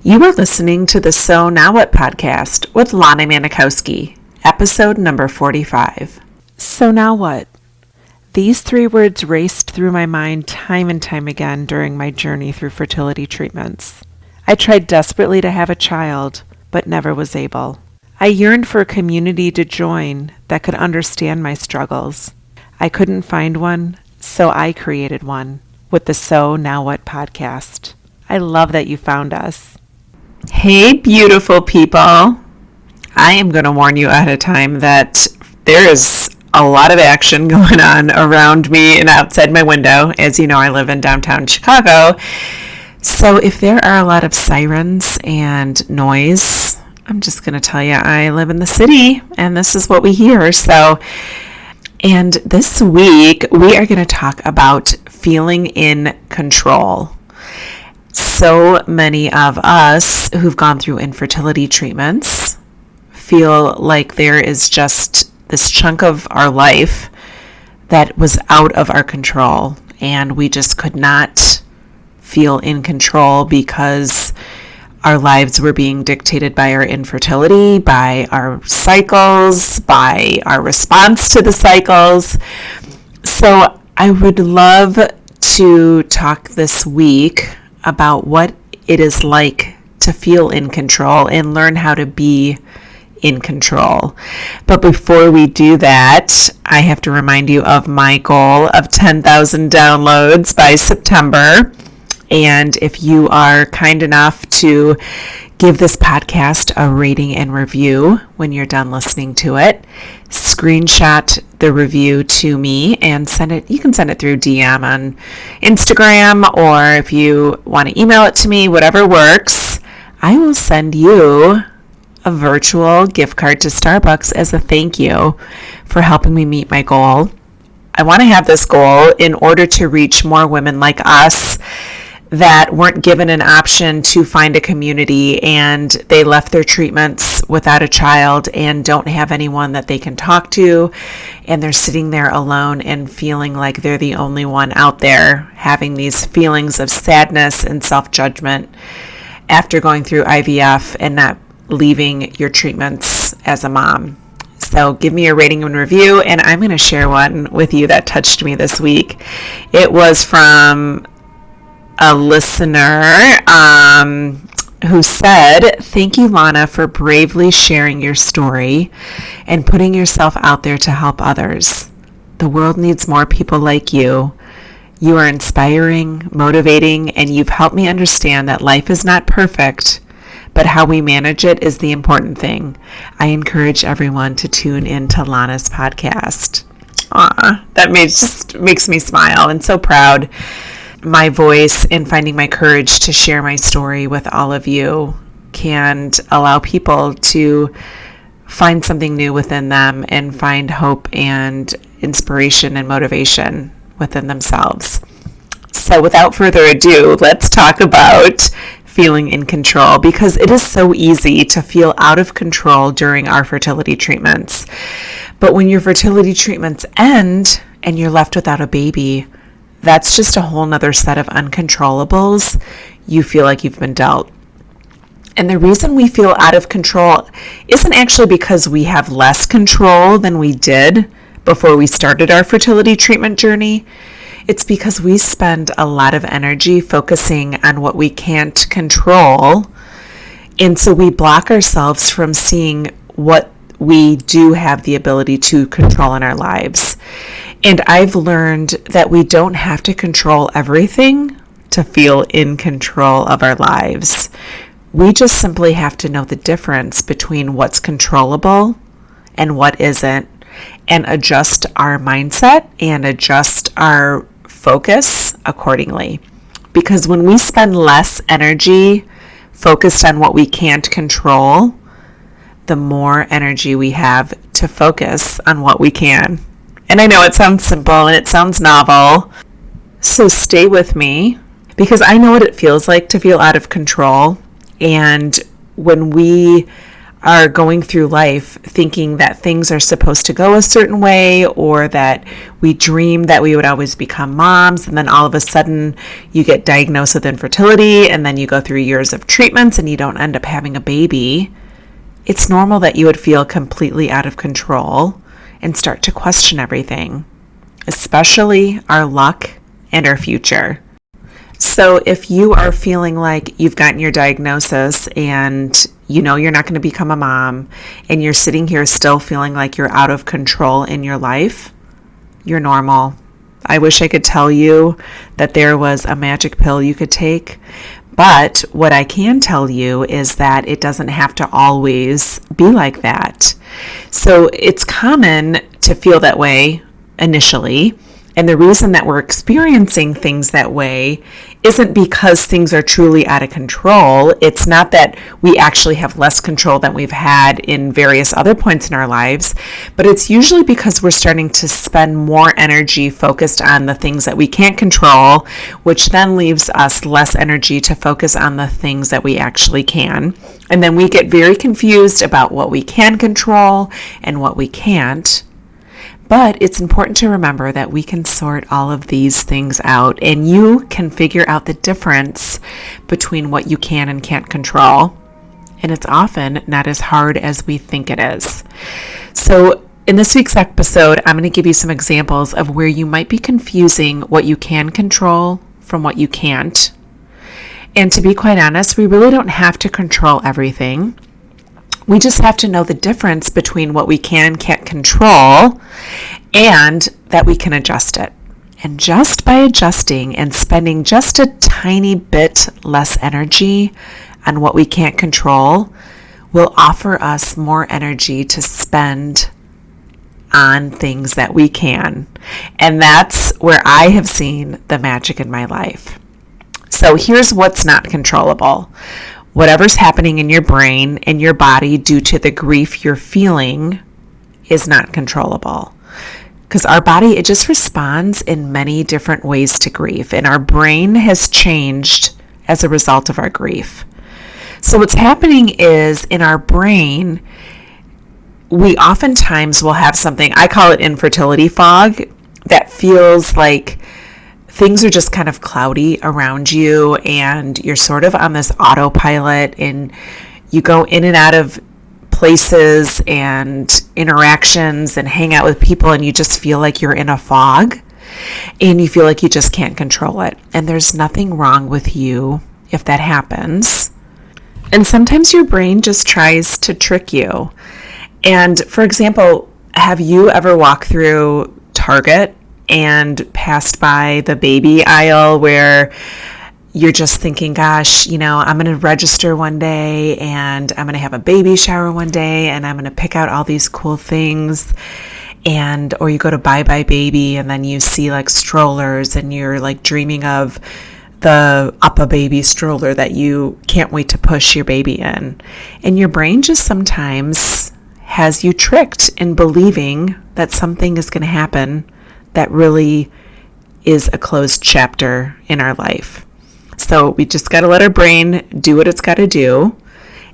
You are listening to the So Now What podcast with Lana Manikowski, episode number 45. So now what? These three words raced through my mind time and time again during my journey through fertility treatments. I tried desperately to have a child, but never was able. I yearned for a community to join that could understand my struggles. I couldn't find one, so I created one with the So Now What podcast. I love that you found us. Hey, beautiful people. I am going to warn you ahead of time that there is a lot of action going on around me and outside my window. As you know, I live in downtown Chicago. So if there are a lot of sirens and noise, I'm just going to tell you I live in the city and this is what we hear. And this week we are going to talk about feeling in control. So many of us who've gone through infertility treatments feel like there is just this chunk of our life that was out of our control, and we just could not feel in control because our lives were being dictated by our infertility, by our cycles, by our response to the cycles. So I would love to talk this week about what it is like to feel in control and learn how to be in control. But before we do that, I have to remind you of my goal of 10,000 downloads by September. And if you are kind enough to give this podcast a rating and review when you're done listening to it, screenshot the review to me and send it. You can send it through DM on Instagram, or if you want to email it to me, whatever works. I will send you a virtual gift card to Starbucks as a thank you for helping me meet my goal. I want to have this goal in order to reach more women like us that weren't given an option to find a community, and they left their treatments without a child and don't have anyone that they can talk to, and they're sitting there alone and feeling like they're the only one out there having these feelings of sadness and self-judgment after going through IVF and not leaving your treatments as a mom. So give me a rating and review, and I'm going to share one with you that touched me this week. It was from a listener who said, "Thank you, Lana, for bravely sharing your story and putting yourself out there to help others. The world needs more people like you. You are inspiring, motivating, and you've helped me understand that life is not perfect, but how we manage it is the important thing. I encourage everyone to tune into Lana's podcast." That makes me smile and so proud. My voice and finding my courage to share my story with all of you can allow people to find something new within them and find hope and inspiration and motivation within themselves. So without further ado, let's talk about feeling in control, because it is so easy to feel out of control during our fertility treatments. But when your fertility treatments end and you're left without a baby, that's just a whole nother set of uncontrollables you feel like you've been dealt. And the reason we feel out of control isn't actually because we have less control than we did before we started our fertility treatment journey. It's because we spend a lot of energy focusing on what we can't control. And so we block ourselves from seeing what we do have the ability to control in our lives. And I've learned that we don't have to control everything to feel in control of our lives. We just simply have to know the difference between what's controllable and what isn't, and adjust our mindset and adjust our focus accordingly. Because when we spend less energy focused on what we can't control, the more energy we have to focus on what we can. And I know it sounds simple and it sounds novel, so stay with me, because I know what it feels like to feel out of control. And when we are going through life thinking that things are supposed to go a certain way, or that we dream that we would always become moms, and then all of a sudden you get diagnosed with infertility, and then you go through years of treatments and you don't end up having a baby, it's normal that you would feel completely out of control and start to question everything, especially our luck and our future. So if you are feeling like you've gotten your diagnosis and you know you're not going to become a mom, and you're sitting here still feeling like you're out of control in your life, you're normal. I wish I could tell you that there was a magic pill you could take, but what I can tell you is that it doesn't have to always be like that. So it's common to feel that way initially. And the reason that we're experiencing things that way isn't because things are truly out of control. It's not that we actually have less control than we've had in various other points in our lives, but it's usually because we're starting to spend more energy focused on the things that we can't control, which then leaves us less energy to focus on the things that we actually can. And then we get very confused about what we can control and what we can't. But it's important to remember that we can sort all of these things out, and you can figure out the difference between what you can and can't control. And it's often not as hard as we think it is. So in this week's episode, I'm going to give you some examples of where you might be confusing what you can control from what you can't. And to be quite honest, we really don't have to control everything. We just have to know the difference between what we can and can't control, and that we can adjust it. And just by adjusting and spending just a tiny bit less energy on what we can't control will offer us more energy to spend on things that we can. And that's where I have seen the magic in my life. So here's what's not controllable. Whatever's happening in your brain and your body due to the grief you're feeling is not controllable. Because our body, it just responds in many different ways to grief. And our brain has changed as a result of our grief. So what's happening is in our brain, we oftentimes will have something, I call it infertility fog, that feels like things are just kind of cloudy around you, and you're sort of on this autopilot, and you go in and out of places and interactions and hang out with people, and you just feel like you're in a fog, and you feel like you just can't control it. And there's nothing wrong with you if that happens. And sometimes your brain just tries to trick you. And for example, have you ever walked through Target and passed by the baby aisle where you're just thinking, gosh, I'm going to register one day, and I'm going to have a baby shower one day, and I'm going to pick out all these cool things, or you go to Bye Bye Baby, and then you see like strollers, and you're like dreaming of the Uppa Baby stroller that you can't wait to push your baby in. And your brain just sometimes has you tricked in believing that something is going to happen that really is a closed chapter in our life. So we just got to let our brain do what it's got to do,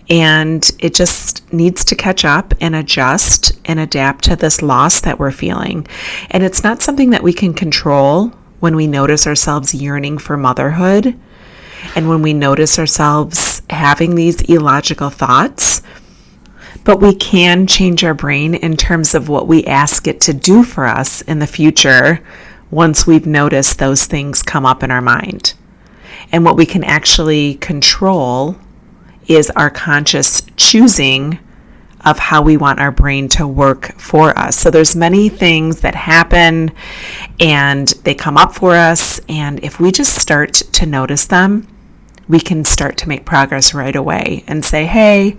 and it just needs to catch up and adjust and adapt to this loss that we're feeling. And it's not something that we can control when we notice ourselves yearning for motherhood, and when we notice ourselves having these illogical thoughts. But we can change our brain in terms of what we ask it to do for us in the future once we've noticed those things come up in our mind. And what we can actually control is our conscious choosing of how we want our brain to work for us. So there's many things that happen and they come up for us, and if we just start to notice them, we can start to make progress right away and say, hey,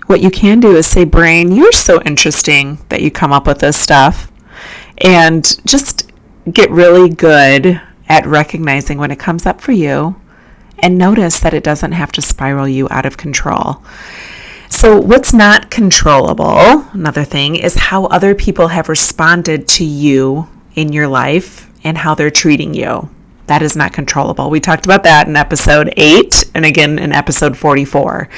what you can do is say, brain, you're so interesting that you come up with this stuff, and just get really good at recognizing when it comes up for you, and notice that it doesn't have to spiral you out of control. So what's not controllable, another thing, is how other people have responded to you in your life and how they're treating you. That is not controllable. We talked about that in episode 8 and again in episode 44.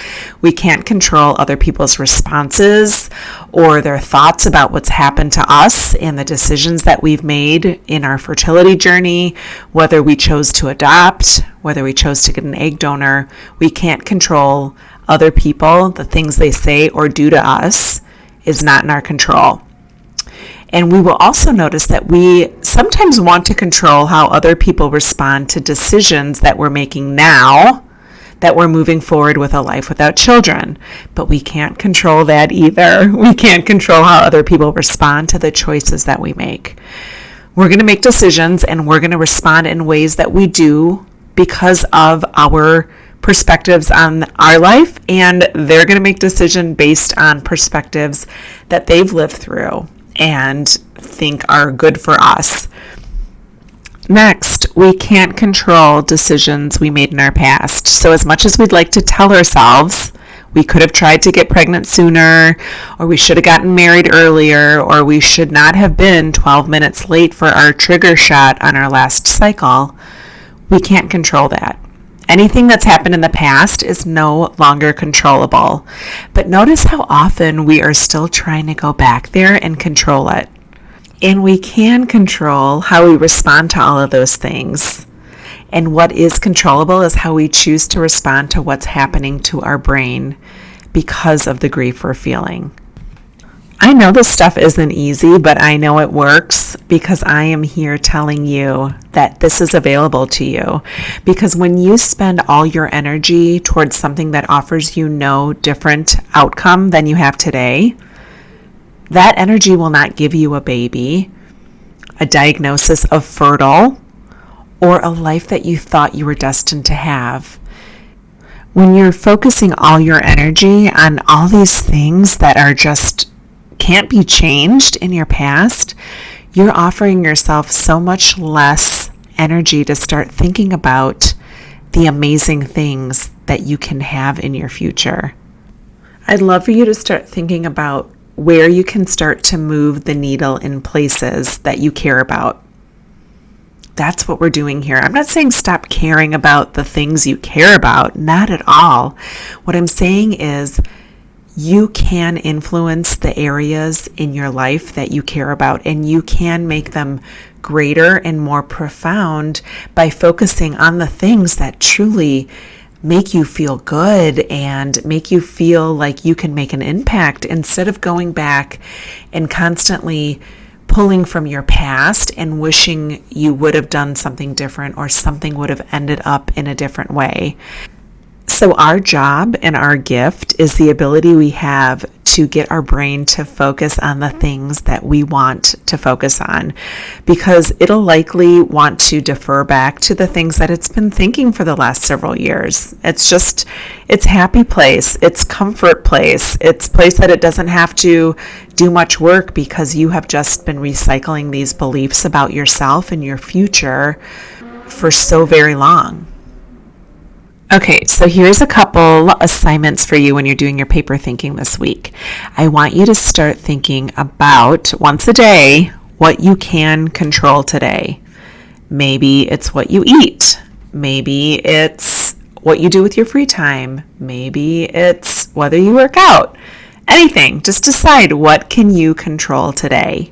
We can't control other people's responses or their thoughts about what's happened to us and the decisions that we've made in our fertility journey, whether we chose to adopt, whether we chose to get an egg donor. We can't control other people. The things they say or do to us is not in our control. And we will also notice that we sometimes want to control how other people respond to decisions that we're making now that we're moving forward with a life without children. But we can't control that either. We can't control how other people respond to the choices that we make. We're going to make decisions and we're going to respond in ways that we do because of our perspectives on our life, and they're going to make decisions based on perspectives that they've lived through and think are good for us. Next, we can't control decisions we made in our past. So as much as we'd like to tell ourselves we could have tried to get pregnant sooner, or we should have gotten married earlier, or we should not have been 12 minutes late for our trigger shot on our last cycle, we can't control that. Anything that's happened in the past is no longer controllable. But notice how often we are still trying to go back there and control it. And we can control how we respond to all of those things. And what is controllable is how we choose to respond to what's happening to our brain because of the grief we're feeling. I know this stuff isn't easy, but I know it works because I am here telling you that this is available to you. Because when you spend all your energy towards something that offers you no different outcome than you have today, that energy will not give you a baby, a diagnosis of fertile, or a life that you thought you were destined to have. When you're focusing all your energy on all these things that are just can't be changed in your past, you're offering yourself so much less energy to start thinking about the amazing things that you can have in your future. I'd love for you to start thinking about where you can start to move the needle in places that you care about. That's what we're doing here. I'm not saying stop caring about the things you care about, not at all. What I'm saying is you can influence the areas in your life that you care about, and you can make them greater and more profound by focusing on the things that truly make you feel good and make you feel like you can make an impact, instead of going back and constantly pulling from your past and wishing you would have done something different or something would have ended up in a different way. So our job and our gift is the ability we have to get our brain to focus on the things that we want to focus on, because it'll likely want to defer back to the things that it's been thinking for the last several years. It's just its happy place, its comfort place, its place that it doesn't have to do much work because you have just been recycling these beliefs about yourself and your future for so very long. Okay, so here's a couple assignments for you when you're doing your paper thinking this week. I want you to start thinking about, once a day, what you can control today. Maybe it's what you eat. Maybe it's what you do with your free time. Maybe it's whether you work out. Anything. Just decide, what can you control today?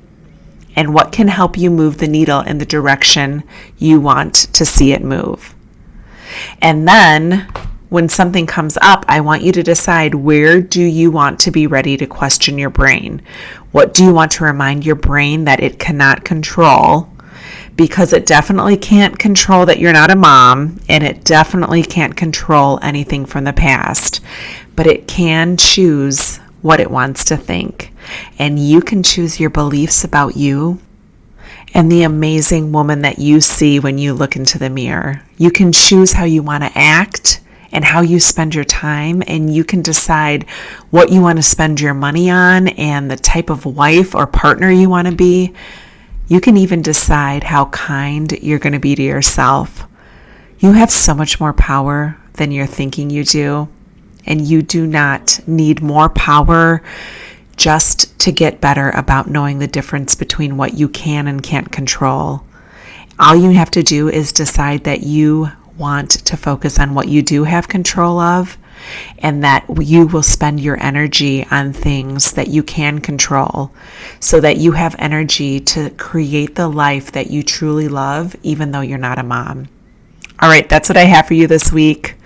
And what can help you move the needle in the direction you want to see it move? And then when something comes up, I want you to decide, where do you want to be ready to question your brain? What do you want to remind your brain that it cannot control? Because it definitely can't control that you're not a mom, and it definitely can't control anything from the past, but it can choose what it wants to think. And you can choose your beliefs about you and the amazing woman that you see when you look into the mirror. You can choose how you want to act and how you spend your time, and you can decide what you want to spend your money on and the type of wife or partner you want to be. You can even decide how kind you're going to be to yourself. You have so much more power than you're thinking you do, and you do not need more power just to get better about knowing the difference between what you can and can't control. All you have to do is decide that you want to focus on what you do have control of, and that you will spend your energy on things that you can control so that you have energy to create the life that you truly love, even though you're not a mom. All right, that's what I have for you this week.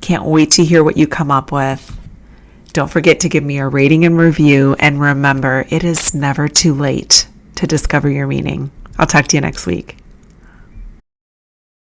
Can't wait to hear what you come up with. Don't forget to give me a rating and review, and remember, it is never too late to discover your meaning. I'll talk to you next week.